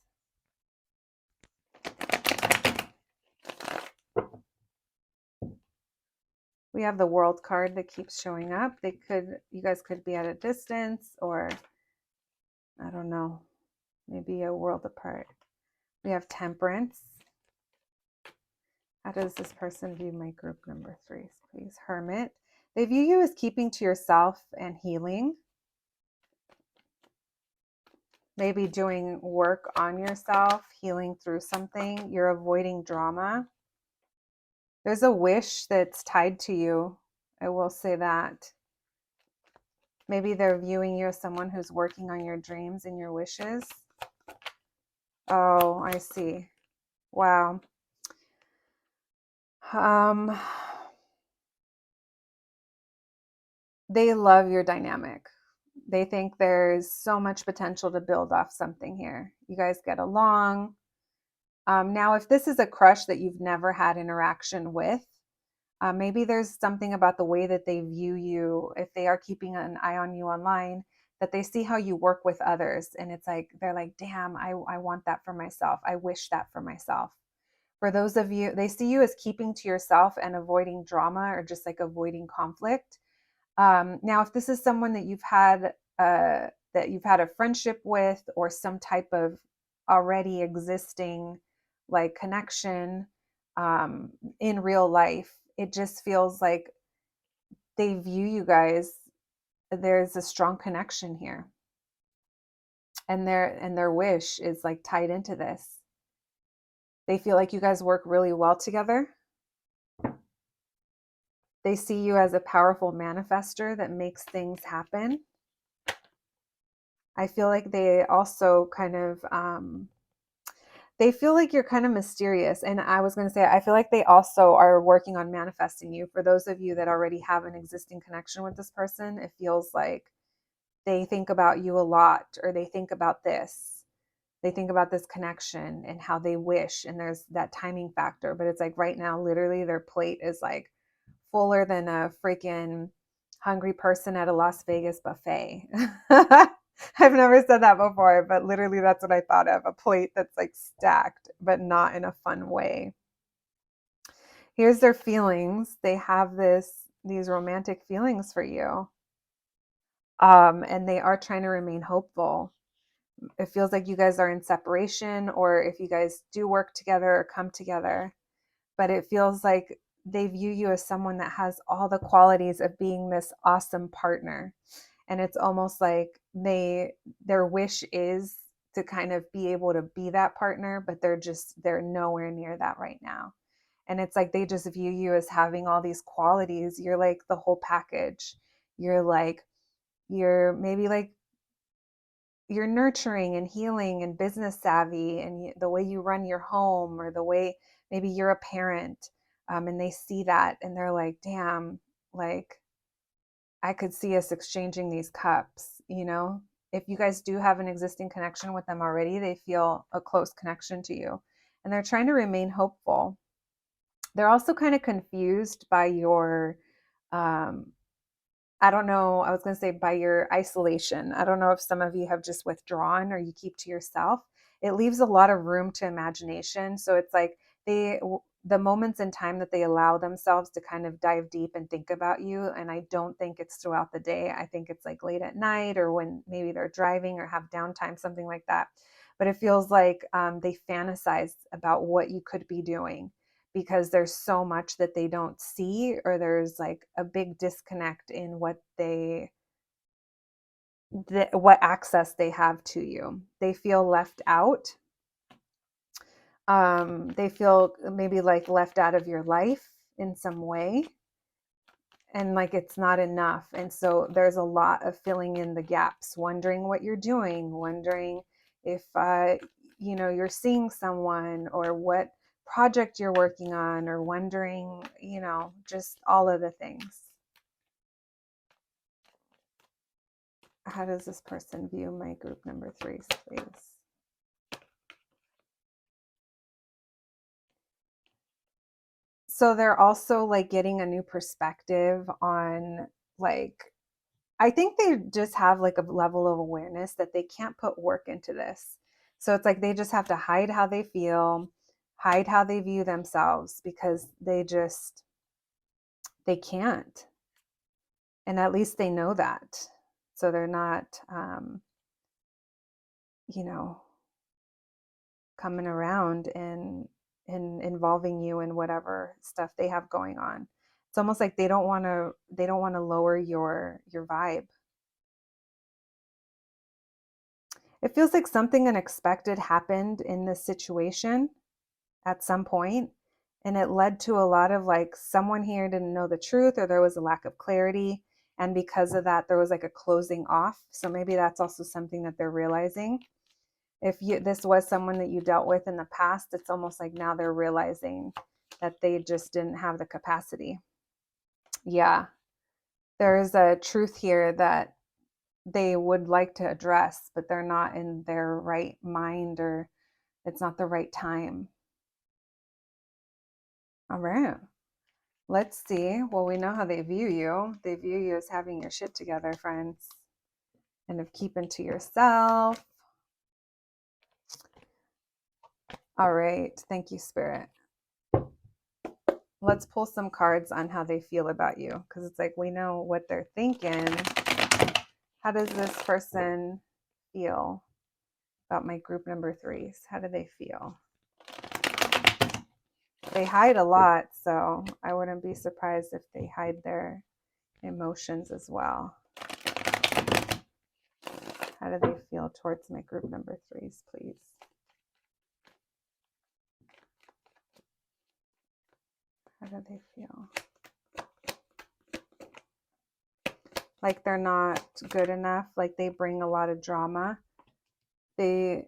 We have the world card that keeps showing up. You guys could be at a distance, or I don't know, maybe a world apart. We have Temperance. How does this person view my group number 3s, please? Hermit. They view you as keeping to yourself and healing. Maybe doing work on yourself, healing through something. You're avoiding drama. There's a wish that's tied to you. I will say that. Maybe they're viewing you as someone who's working on your dreams and your wishes. Oh, I see. Wow. They love your dynamic. They think there's so much potential to build off something here. You guys get along. Now, if this is a crush that you've never had interaction with, maybe there's something about the way that they view you. If they are keeping an eye on you online, that they see how you work with others. And it's like, they're like, damn, I want that for myself. I wish that for myself. For those of you, they see you as keeping to yourself and avoiding drama or just like avoiding conflict. Now, if this is someone that you've had a friendship with, or some type of already existing like connection in real life, it just feels like they view you guys. There's a strong connection here, and their wish is like tied into this. They feel like you guys work really well together. They see you as a powerful manifester that makes things happen. I feel like they also kind of, they feel like you're kind of mysterious. And I was going to say, I feel like they also are working on manifesting you. For those of you that already have an existing connection with this person, it feels like they think about you a lot, or they think about this. They think about this connection and how they wish. And there's that timing factor. But it's like right now, literally their plate is like fuller than a freaking hungry person at a Las Vegas buffet. I've never said that before, but literally that's what I thought of, a plate that's like stacked, but not in a fun way. Here's their feelings. They have these romantic feelings for you. And they are trying to remain hopeful. It feels like you guys are in separation, or if you guys do work together or come together, but it feels like they view you as someone that has all the qualities of being this awesome partner. And it's almost like their wish is to kind of be able to be that partner, but they're nowhere near that right now. And it's like they just view you as having all these qualities. You're like the whole package. You're maybe like you're nurturing and healing and business savvy, and the way you run your home, or the way maybe you're a parent, and they see that and they're like, damn, like I could see us exchanging these cups, you know? If you guys do have an existing connection with them already, they feel a close connection to you, and they're trying to remain hopeful. They're also kind of confused by your um, I don't know, I was going to say by your isolation. I don't know if some of you have just withdrawn or you keep to yourself. It leaves a lot of room to imagination. So it's like the moments in time that they allow themselves to kind of dive deep and think about you. And I don't think it's throughout the day. I think it's like late at night, or when maybe they're driving or have downtime, something like that. But it feels like they fantasize about what you could be doing, because there's so much that they don't see, or there's like a big disconnect in what access they have to you. They feel left out. They feel maybe like left out of your life in some way, and like it's not enough. And so there's a lot of filling in the gaps, wondering what you're doing, wondering if you're seeing someone, or what project you're working on, or wondering, just all of the things. How does this person view my group number 3s, please? So they're also like getting a new perspective on, like, I think they just have like a level of awareness that they can't put work into this. So it's like they just have to hide how they feel, hide how they view themselves, because they can't. And at least they know that. So they're not, you know, coming around and involving you in whatever stuff they have going on. It's almost like they don't want to lower your vibe. It feels like something unexpected happened in this situation at some point, and it led to a lot of like someone here didn't know the truth, or there was a lack of clarity, and because of that there was like a closing off. So maybe that's also something that they're realizing. If this was someone that you dealt with in the past, it's almost like now they're realizing that they just didn't have the capacity. Yeah, there's a truth here that they would like to address, but they're not in their right mind, or it's not the right time. All right. Let's see. Well, we know how they view you. They view you as having your shit together, friends, and of keeping to yourself. All right. Thank you, Spirit. Let's pull some cards on how they feel about you, because it's like we know what they're thinking. How does this person feel about my group number 3s? How do they feel? They hide a lot, so I wouldn't be surprised if they hide their emotions as well. How do they feel towards my group number 3s, please? How do they feel? Like they're not good enough, like they bring a lot of drama. There's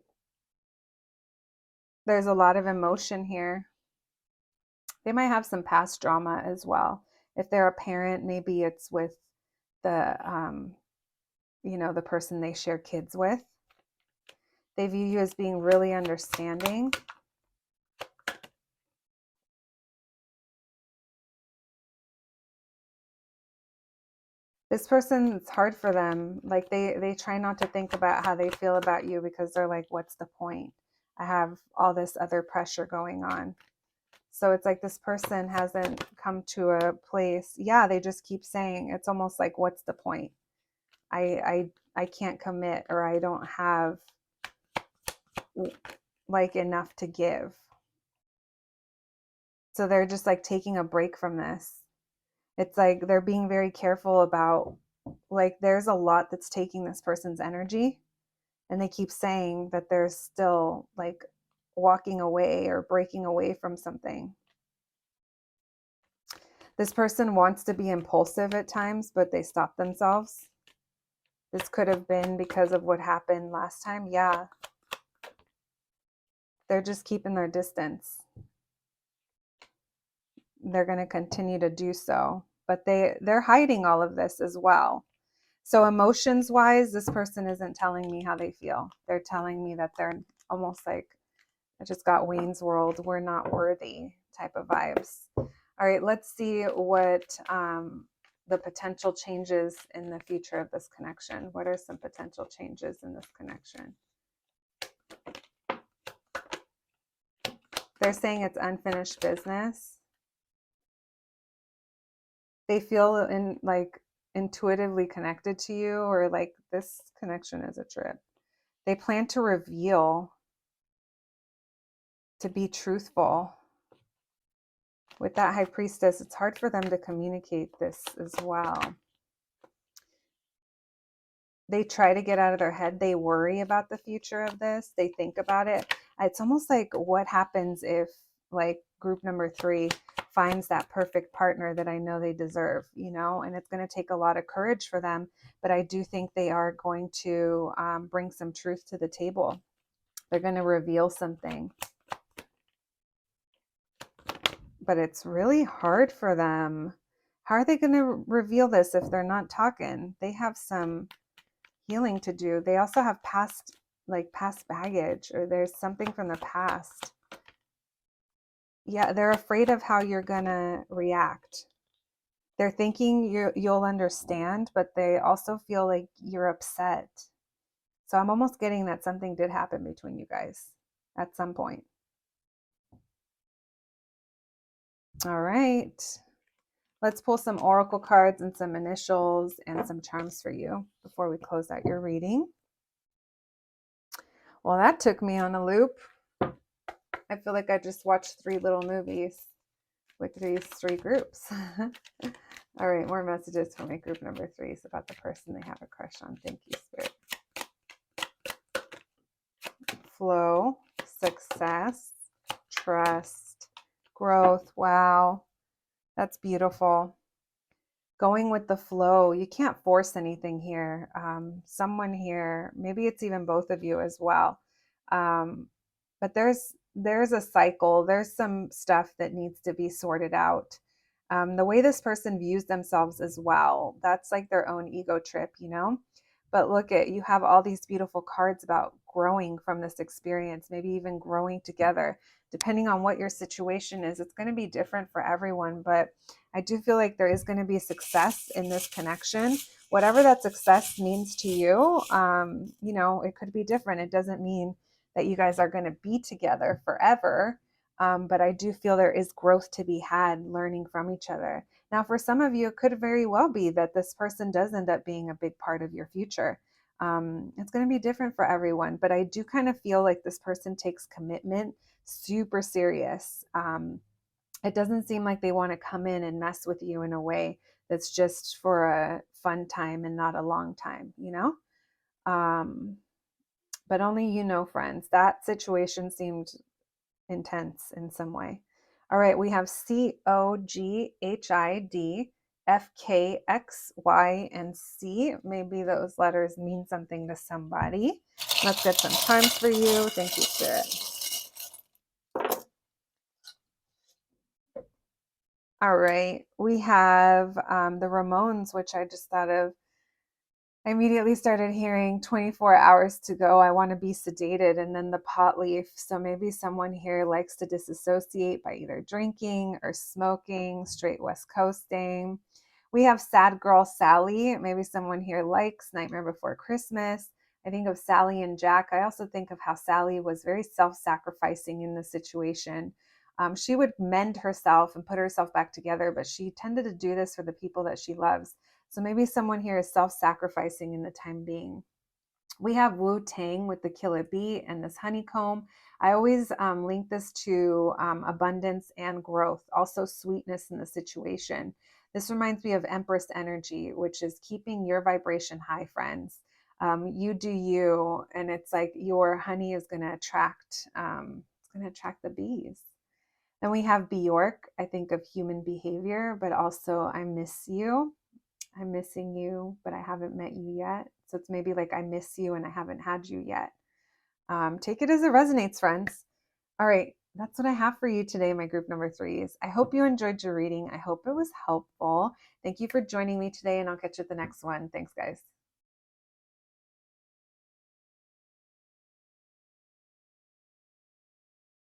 a lot of emotion here. They might have some past drama as well. If they're a parent, maybe it's with the the person they share kids with. They view you as being really understanding. This person, it's hard for them. Like they try not to think about how they feel about you, because they're like, what's the point? I have all this other pressure going on. So it's like this person hasn't come to a place. Yeah, they just keep saying, it's almost like, what's the point? I can't commit, or I don't have like enough to give. So they're just like taking a break from this. It's like they're being very careful about, like, there's a lot that's taking this person's energy, and they keep saying that they're still like walking away or breaking away from something. This person wants to be impulsive at times, but they stop themselves. This could have been because of what happened last time. Yeah. They're just keeping their distance. They're going to continue to do so, but they're hiding all of this as well. So emotions wise, this person isn't telling me how they feel. They're telling me that they're almost like, I just got Wayne's World, we're not worthy type of vibes. All right, let's see what the potential changes in the future of this connection. What are some potential changes in this connection? They're saying it's unfinished business. They feel intuitively connected to you, or like this connection is a trip. They plan to reveal, to be truthful. With that High Priestess, it's hard for them to communicate this as well. They try to get out of their head. They worry about the future of this. They think about it. It's almost like, what happens if like group number 3 finds that perfect partner that I know they deserve, and it's going to take a lot of courage for them. But I do think they are going to bring some truth to the table. They're going to reveal something. But it's really hard for them. How are they going to reveal this if they're not talking? They have some healing to do. They also have past baggage, or there's something from the past. Yeah, they're afraid of how you're gonna react. They're thinking you'll understand, but they also feel like you're upset. So I'm almost getting that something did happen between you guys at some point. All right. Let's pull some oracle cards and some initials and some charms for you before we close out your reading. Well, that took me on a loop. I feel like I just watched 3 little movies with these 3 groups. All right, more messages for my group number 3 is about the person they have a crush on. Thank you, Spirit. Flow, success, trust, growth. Wow, that's beautiful. Going with the flow. You can't force anything here. Someone here, maybe it's even both of you as well. But there's a cycle. There's some stuff that needs to be sorted out. The way this person views themselves as well, that's like their own ego trip, But look you have all these beautiful cards about growing from this experience, maybe even growing together. Depending on what your situation is, it's going to be different for everyone, but I do feel like there is going to be success in this connection. Whatever that success means to you, it could be different. It doesn't mean that you guys are going to be together forever. But I do feel there is growth to be had learning from each other. Now, for some of you, it could very well be that this person does end up being a big part of your future. It's going to be different for everyone, but I do kind of feel like this person takes commitment super serious. It doesn't seem like they want to come in and mess with you in a way that's just for a fun time and not a long time, but only friends. That situation seemed intense in some way. All right, we have COGHID, FKXY, and C. Maybe those letters mean something to somebody. Let's get some charms for you. Thank you, Spirit. All right, we have the Ramones, which I just thought of. I immediately started hearing 24 hours to go. I want to be sedated. And then the pot leaf. So maybe someone here likes to disassociate by either drinking or smoking, straight West Coasting. We have Sad Girl Sally. Maybe someone here likes Nightmare Before Christmas. I think of Sally and Jack. I also think of how Sally was very self-sacrificing in the situation. She would mend herself and put herself back together, but she tended to do this for the people that she loves. So maybe someone here is self-sacrificing in the time being. We have Wu Tang with the Killer Bee and this honeycomb. I always link this to abundance and growth, also sweetness in the situation. This reminds me of Empress energy, which is keeping your vibration high, friends. You do you, and it's like your honey is going to attract. It's going to attract the bees. Then we have Bjork. I think of human behavior, but also I miss you. I'm missing you, but I haven't met you yet. So it's maybe like I miss you and I haven't had you yet. Take it as it resonates, friends. All right, that's what I have for you today, my group number threes. I hope you enjoyed your reading. I hope it was helpful. Thank you for joining me today, and I'll catch you at the next one. Thanks, guys.